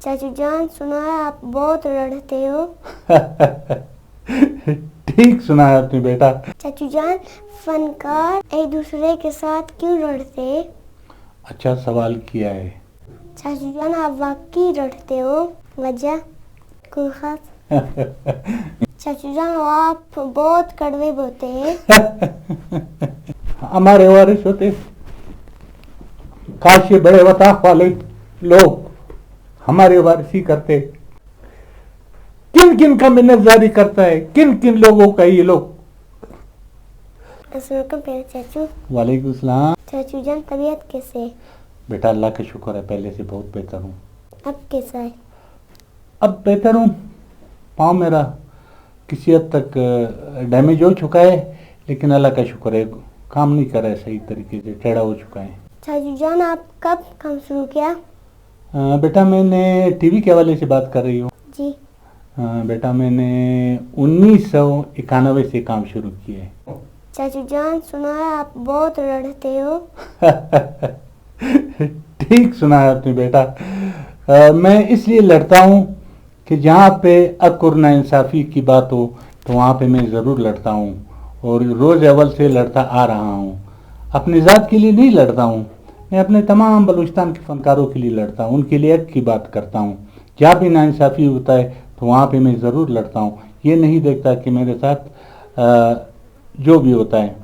चाचू जान, सुना है आप बहुत लड़ते हो। ठीक सुना है आपने बेटा। चाचू जान, फनकार एक दूसरे के साथ क्यों लड़ते? अच्छा सवाल किया है। चाचू जान, आप वाकई लड़ते हो, वजह कोई खास? चाचू जान, आप बहुत कड़वे बोलते हैं। हमारे वारिस होते काश ये बड़े वताफ वाले लोग हमारे वारिसी करते। किन किन का मिन्नतजारी करता है, किन किन लोगों का ये लोग। अस्सलाम वालेकुम प्यारे चाचू। वालेकुम सलाम। चाचू जान, तबीयत कैसे है? बेटा अल्लाह का शुक्र है, पहले से बहुत बेहतर हूँ। अब कैसा है? अब बेहतर हूँ। पाँव मेरा किसी हद तक डैमेज हो चुका है, लेकिन अल्लाह का शुक्र है काम नहीं कर रहा है सही तरीके से, टेढ़ा हो चुका है। चाचू जान, आप कब काम शुरू किया? बेटा मैंने टीवी के हवाले से बात कर रही हूँ। जी। बेटा मैंने 1991 से काम शुरू किया है। चाचू जान, सुना है आप बहुत लड़ते हो। ठीक सुना है आपने बेटा। मैं इसलिए लड़ता हूँ कि जहाँ पे हक और नाइंसाफ़ी की बात हो तो वहाँ पे मैं ज़रूर लड़ता हूँ, और रोज़ अव्वल से लड़ता आ रहा हूँ। अपनी ज़ात के लिए नहीं लड़ता हूँ, मैं अपने तमाम बलूचिस्तान के फनकारों के लिए लड़ता हूँ, उनके लिए हक की बात करता हूँ। जहाँ भी नाइंसाफ़ी होता है तो वहाँ पे मैं ज़रूर लड़ता हूँ। ये नहीं देखता कि मेरे साथ जो भी होता है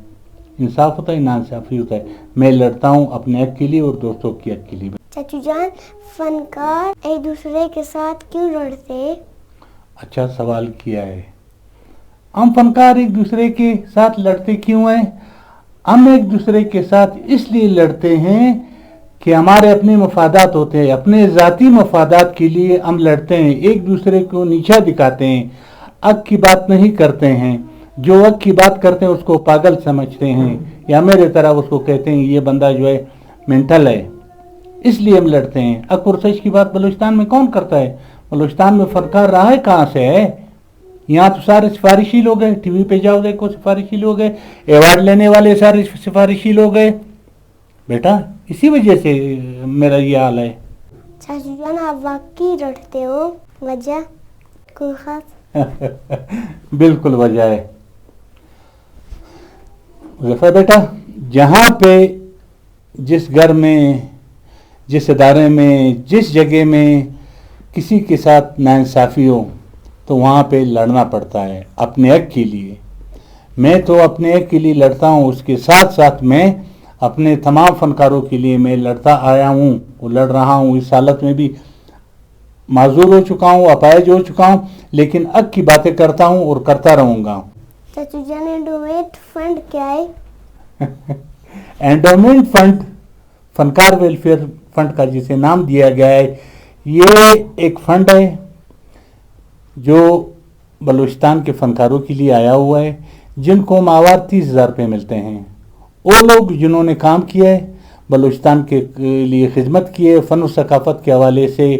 इंसाफ होता है नाइंसाफ़ी होता है, मैं लड़ता हूँ अपने हक के लिए और दोस्तों के हक के लिए। चाचू जान, फनकार एक दूसरे के साथ क्यों लड़ते? अच्छा सवाल किया है। हम फनकार एक दूसरे के साथ लड़ते क्यों हैं? हम एक दूसरे के साथ इसलिए लड़ते हैं कि हमारे अपने मफादात होते हैं, अपने ज़ाती मफादात के लिए हम लड़ते हैं, एक दूसरे को नीचा दिखाते हैं, हक की बात नहीं करते हैं। जो हक की बात करते हैं उसको पागल समझते हैं, या मेरे तरह उसको कहते हैं ये बंदा जो है मेंटल है, इसलिए हम लड़ते हैं। हक और सच की बात बलूचिस्तान में कौन करता है? बलूचिस्तान में फनकार रहा है कहाँ से है? यहाँ तो सारे सिफारिशी लोग हैं, टीवी पे जाओ देखो सिफारिशी लोग हैं, अवार्ड लेने वाले सारे सिफारिशी लोग हैं। बेटा इसी वजह से मेरा ये हाल है। चाचू जान, आप वाकई लड़ते हो, वजह कोई खास? बिल्कुल वजह है मुज़फ़्फ़र बेटा। जहाँ पे जिस घर में, जिस इदारे में, जिस जगह में किसी के साथ नाइंसाफ़ी हो तो वहाँ पे लड़ना पड़ता है अपने हक के लिए। मैं तो अपने हक के लिए लड़ता हूँ, उसके साथ साथ मैं अपने तमाम फनकारों के लिए मैं लड़ता आया हूँ और लड़ रहा हूँ। इस हालत में भी माजूर हो चुका हूँ, अपाहिज हो चुका हूँ, लेकिन हक की बातें करता हूँ और करता रहूँगा। चाचू जान, एंडोमेंट फंड क्या है? एंडोमेंट फंड फनकार वेलफेयर फंड का जिसे नाम दिया गया है, ये एक फंड है जो बलूचिस्तान के फनकारों के लिए आया हुआ है, जिनको माहवार 30,000 रुपये मिलते हैं। वो लोग जिन्होंने काम किया है, बलूचिस्तान के लिए खिदमत की है फ़न और सकाफ़त के हवाले से,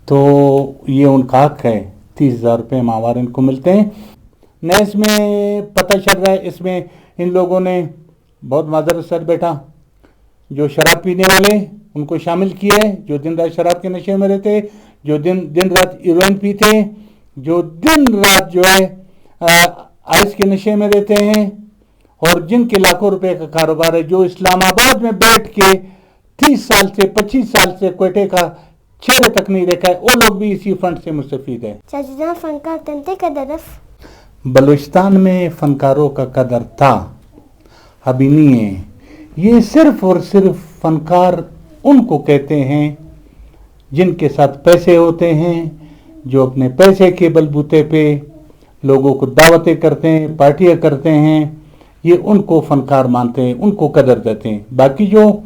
तो ये उनका हक है। 30,000 रुपये माहवार इनको मिलते हैं। न इसमें पता चल रहा है, इसमें इन लोगों ने बहुत माजरत सर बेटा जो शराब पीने वाले उनको शामिल किया है, जो दिन रात शराब के नशे में रहते, जो दिन रात हीरोइन पीते, जो दिन रात जो है आइस के नशे में रहते हैं, और जिनके लाखों रुपए का कारोबार है, जो इस्लामाबाद में बैठ के 30 साल से 25 साल से क्वेटे का चेहरे तक नहीं देखा है, वो लोग भी इसी फंड से मुस्तफीद है। चाचू जान, फनकार तंते का दरफ बलूचिस्तान में फनकारों का कदर था, अभी नहीं है। ये सिर्फ और सिर्फ फनकार उनको कहते हैं जिनके साथ पैसे होते हैं, जो अपने पैसे के बलबूते पे लोगों को दावतें करते हैं, पार्टियां करते हैं, ये उनको फनकार मानते हैं, उनको कदर देते हैं। बाकी जो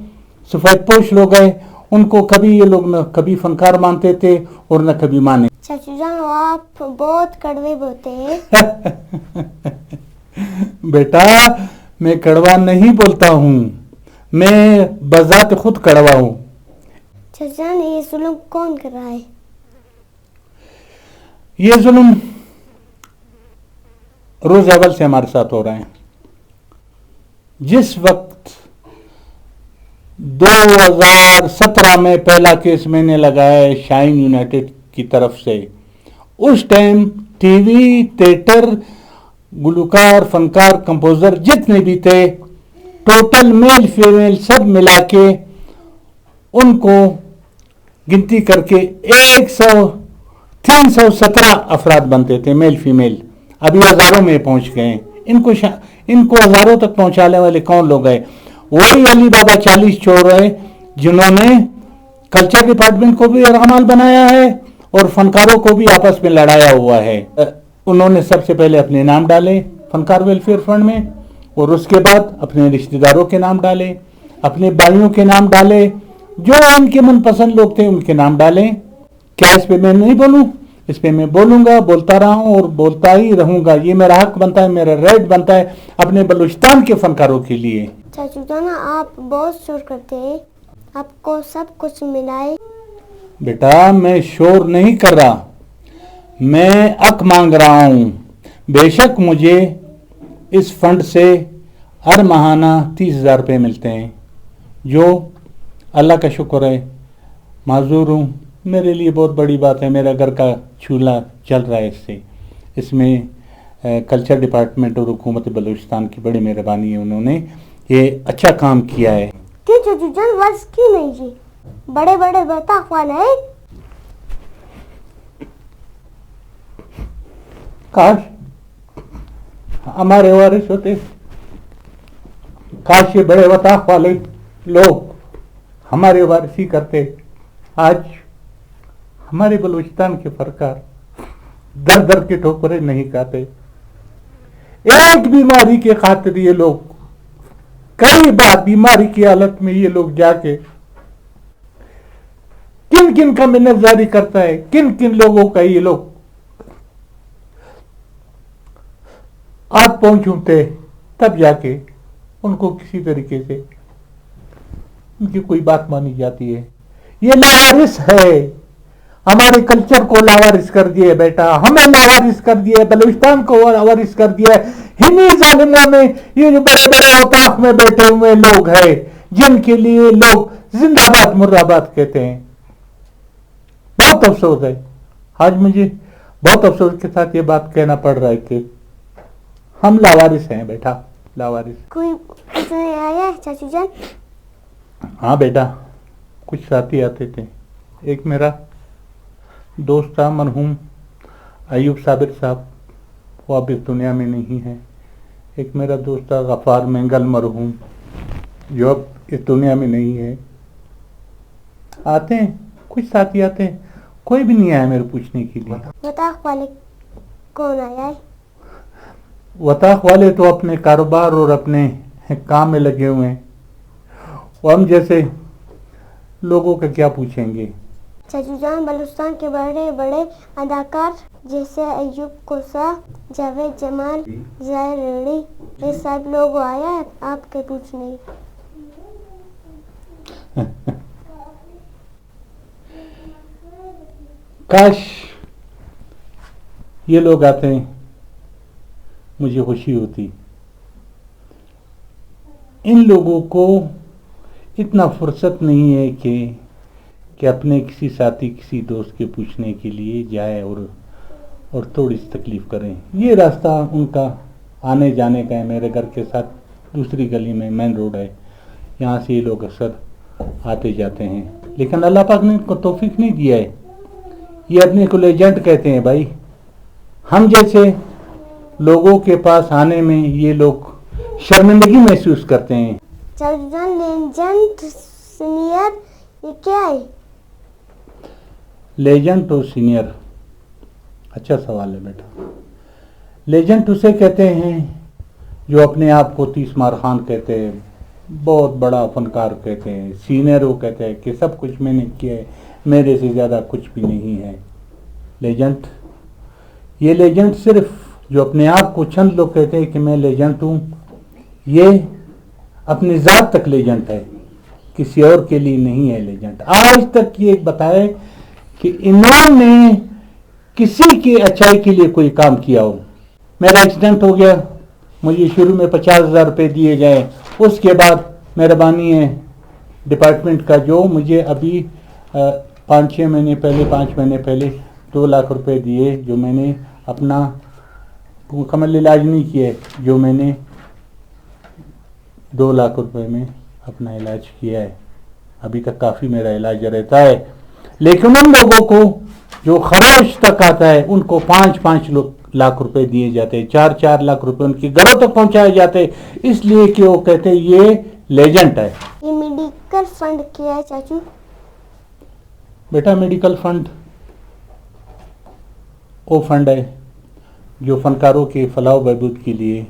सफ़ेद पोश लोग हैं उनको कभी ये लोग न कभी फनकार मानते थे और न कभी माने। चाचू जान, आप बहुत कड़वे बोलते हैं। बेटा मैं कड़वा नहीं बोलता हूँ, मैं बजात खुद कड़वा हूँ। चाचू जान, ये जुल्म कौन कर रहा है? ये जुल्म रोज अव्वल से हमारे साथ हो रहा है। जिस वक्त 2017 में पहला केस मैंने लगाया है शाइन यूनाइटेड की तरफ से। उस टाइम टीवी, थिएटर, गुलकार, फनकार, कंपोजर जितने भी थे, टोटल मेल फीमेल सब मिला के उनको गिनती करके 317 अफराद बनते थे, मेल फीमेल। अभी हजारों में पहुंच गए। इनको हजारों तक पहुंचाने वाले कौन लोग हैं? वही अली बाबा 40 चोर है जिन्होंने कल्चर डिपार्टमेंट को भी रामाल बनाया है और फनकारों को भी आपस में लड़ाया हुआ है। उन्होंने सबसे पहले अपने नाम डाले फनकार वेलफेयर फंड में, और उसके बाद अपने रिश्तेदारों के नाम डाले, अपने भाइयों के नाम डाले, जो उनके मनपसंद लोग थे उनके नाम डाले। क्या इस पे मैं नहीं बोलूं? इस पे मैं बोलूंगा, बोलता रहा हूं और बोलता ही रहूंगा। ये मेरा हक बनता है, मेरा राइट बनता है अपने बलूचिस्तान के फनकारों के लिए। चाचू जाना, आप बहुत शोर करते हैं, आपको सब कुछ मिलाए। बेटा मैं शोर नहीं कर रहा, मैं हक मांग रहा हूं। बेशक मुझे इस फंड से हर माहाना 30,000 रुपये मिलते हैं, जो अल्लाह का शुक्र है, माजूर हूँ, मेरे लिए बहुत बड़ी बात है। मेरा घर का चूल्हा चल रहा है इससे। इसमें कल्चर डिपार्टमेंट और हुकूमत बलूचिस्तान की बड़ी मेहरबानी है, उन्होंने ये अच्छा काम किया है। क्यों चाचू जान, वर्ष क्यों नहीं जी? बड़े बड़े बताफान है। काश हमारे वारिस होते, काश ये बड़े वताफ वाले लोग हमारे वारिसी करते। आज हमारे बलूचिस्तान के फनकार दर दर के ठोकरे नहीं खाते। एक बीमारी के खातिर ये लोग, कई बार बीमारी की हालत में ये लोग जाके किन किन का मिन्नत जारी करता है, किन किन लोगों का ये लोग हाथ पहुंचते, तब जाके उनको किसी तरीके से उनकी कोई बात मानी जाती है। ये लावारिस है, हमारे कल्चर को लावारिस कर दिए बेटा, हमें लावारिस कर दिया, बलूचिस्तान को लावारिस कर दिया। इन्हीं जालिमों ने, ये जो बड़े बड़े औताफ में बैठे हुए लोग हैं, जिनके लिए लोग जिंदाबाद मुर्दाबाद कहते हैं। बहुत अफसोस है, आज मुझे बहुत अफसोस के साथ ये बात कहना पड़ रहा है कि हम लावारिस हैं बेटा, लावारिस। कोई पूछने आया है चाचू जान? हाँ बेटा, कुछ साथी आते थे। एक मेरा दोस्त था मरहूम अयूब साबिर साहब, वो अब इस दुनिया में नहीं है। एक मेरा दोस्त था गफार मेंगल मरहूम, जो अब इस दुनिया में नहीं है। आते हैं, कुछ साथी आते हैं, कोई भी नहीं आया मेरे पूछने के लिए। वताख वाले कौन आया है? वताख वाले तो अपने कारोबार और अपने काम में लगे हुए हैं, हम जैसे लोगों का क्या पूछेंगे। चाचू जान, बलूचिस्तान के बड़े बड़े अदाकार जैसे अयूब कोसा, जावेद जमाल, जाहिर रेडी, ये सब लोग आया है आपके पूछने। काश ये लोग आते हैं, मुझे खुशी होती। इन लोगों को इतना फुर्सत नहीं है कि अपने किसी साथी, किसी दोस्त के पूछने के लिए जाए और थोड़ी सी तकलीफ करें। ये रास्ता उनका आने जाने का है। मेरे घर के साथ दूसरी गली में मेन रोड है, यहाँ से ये लोग अक्सर आते जाते हैं, लेकिन अल्लाह पाक ने इनको तौफीक नहीं दिया है। ये अपने को लेजेंड कहते हैं भाई। हम जैसे लोगों के पास आने में ये लोग शर्मिंदगी महसूस करते हैं। चाचू जान, लेजेंड सीनियर ये क्या है? लेजेंड और सीनियर, अच्छा सवाल है बेटा। लेजेंड उसे कहते हैं जो अपने आप को 30 मार खान कहते हैं, बहुत बड़ा फनकार कहते हैं। सीनियर वो कहते हैं कि सब कुछ मैंने किया है, मेरे से ज़्यादा कुछ भी नहीं है। लेजेंड, ये लेजेंड सिर्फ जो अपने आप को चंद लोग कहते हैं कि मैं लेजेंड हूँ, ये अपनी ज़ात तक लेजेंड है, किसी और के लिए नहीं है लेजेंड। आज तक ये बताए कि इन्होंने किसी की अच्छाई के लिए कोई काम किया हो। मेरा एक्सीडेंट हो गया, मुझे शुरू में 50,000 रुपये दिए गए, उसके बाद मेहरबानी है डिपार्टमेंट का जो मुझे अभी 5 महीने पहले 2 लाख रुपए दिए, जो मैंने अपना मुकम्मल इलाज नहीं किए, जो मैंने 2 लाख रुपए में अपना इलाज किया है। अभी तक काफ़ी मेरा इलाज रहता है, लेकिन उन लोगों को जो खरोच तक आता है उनको 5-5 लाख रुपए दिए जाते हैं, 4-4 लाख रुपए उनके घरों तक पहुंचाए जाते हैं, इसलिए कि वो कहते हैं ये लेजेंड है। ये मेडिकल फंड क्या है चाचू? बेटा मेडिकल फंड वो फंड है जो फनकारों के फलाह बहबूद के लिए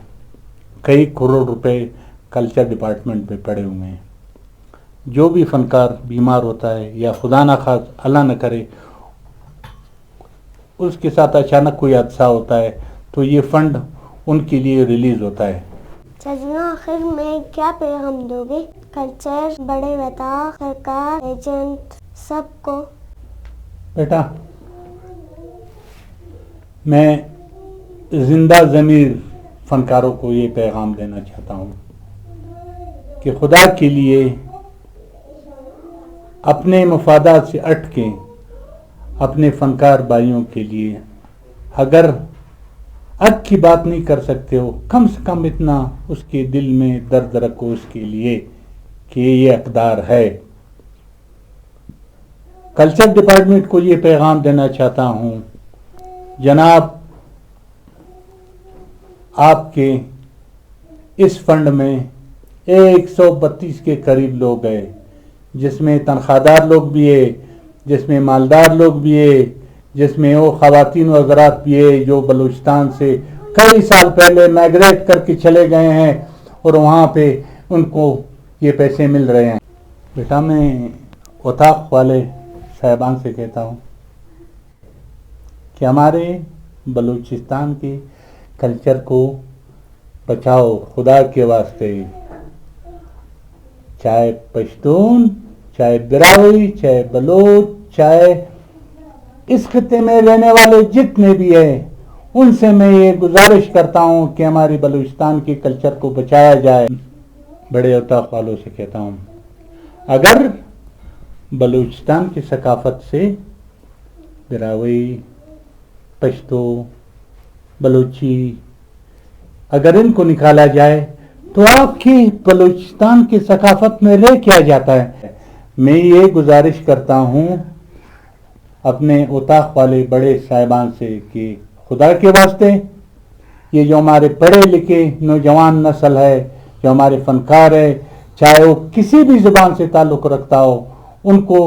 कई करोड़ रुपए कल्चर डिपार्टमेंट में पड़े हुए हैं। जो भी फनकार बीमार होता है या खुदा ना खास अल्लाह न करे उसके साथ अचानक कोई हादसा होता है तो ये फंड उनके लिए रिलीज होता है। चाचू आखिर में क्या पैगाम दोगे कल्चर, बड़े नेता, सरकार, एजेंट सबको? बेटा मैं जिंदा ज़मीर फनकारों को ये पैगाम देना चाहता हूँ कि खुदा के लिए अपने मफादात से हट के अपने फनकार भाइयों के लिए अगर हक की बात नहीं कर सकते हो, कम से कम इतना उसके दिल में दर्द रखो उसके लिए कि ये हकदार है। कल्चर डिपार्टमेंट को ये पैगाम देना चाहता हूँ, जनाब आपके इस फंड में 132 के करीब लोग हैं, जिसमें तनख्वाहदार लोग भी है, जिसमें मालदार लोग भी है, जिसमें वो ख़वातीन व हज़रात भी है जो बलूचिस्तान से कई साल पहले माइग्रेट करके चले गए हैं और वहाँ पे उनको ये पैसे मिल रहे हैं। बेटा मैं उताक वाले साहिबान से कहता हूँ कि हमारे बलूचिस्तान के कल्चर को बचाओ खुदा के वास्ते, चाहे पश्तून, चाहे बिरावी, चाहे बलूच, चाहे इस खित्ते में रहने वाले जितने भी हैं, उनसे मैं ये गुजारिश करता हूँ कि हमारी बलूचिस्तान के कल्चर को बचाया जाए। बड़े उताक वालों से कहता हूँ अगर बलूचिस्तान की सकाफत से बिरावी, पश्तो, बलूची अगर इनको निकाला जाए तो आपकी बलूचिस्तान की सकाफत में रह क्या जाता है। मैं ये गुजारिश करता हूँ अपने उताक वाले बड़े साहिबान से कि खुदा के वास्ते ये जो हमारे पढ़े लिखे नौजवान नस्ल है, जो हमारे फनकार है, चाहे वो किसी भी ज़ुबान से ताल्लुक़ रखता हो, उनको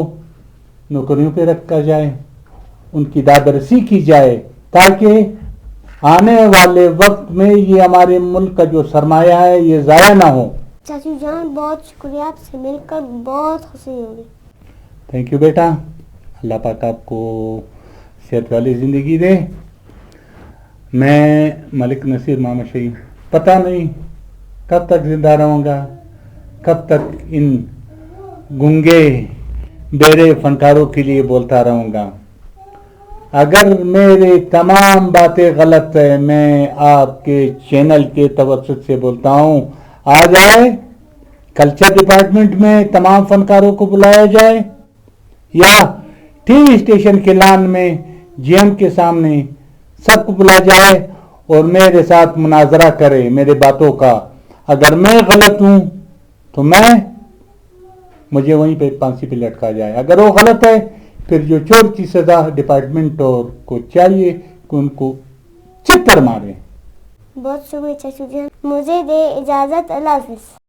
नौकरियों पे रखा जाए, उनकी दादरसी की जाए ताकि आने वाले वक्त में ये हमारे मुल्क का जो सरमाया है ये ज़ाया ना हो। चाचू जान बहुत शुक्रिया, आपसे मिलकर बहुत खुशी होगी। थैंक यू बेटा, अल्लाह पाक आपको सेहत वाली ज़िंदगी दे। मैं मलिक नसीर मोहम्मद शहीद पता नहीं कब तक ज़िंदा रहूँगा, कब तक इन गूंगे बेरे फनकारों के लिए बोलता रहूँगा। अगर मेरी तमाम बातें गलत है, मैं आपके चैनल के तवज्जुह से बोलता हूँ, आ जाए कल्चर डिपार्टमेंट में तमाम फनकारों को बुलाया जाए या टीवी स्टेशन के लान में जीएम के सामने सबको बुलाया जाए और मेरे साथ मुनाजरा करे मेरे बातों का। अगर मैं गलत हूँ तो मुझे वहीं पे फांसी पे लटका जाए, अगर वो गलत है फिर जो चोर की सजा डिपार्टमेंट और को चाहिए कि उनको चित्तर मारे। बहुत शुक्रिया चाचू जान, मुझे दे इजाजत, अल्लाह हाफिज़।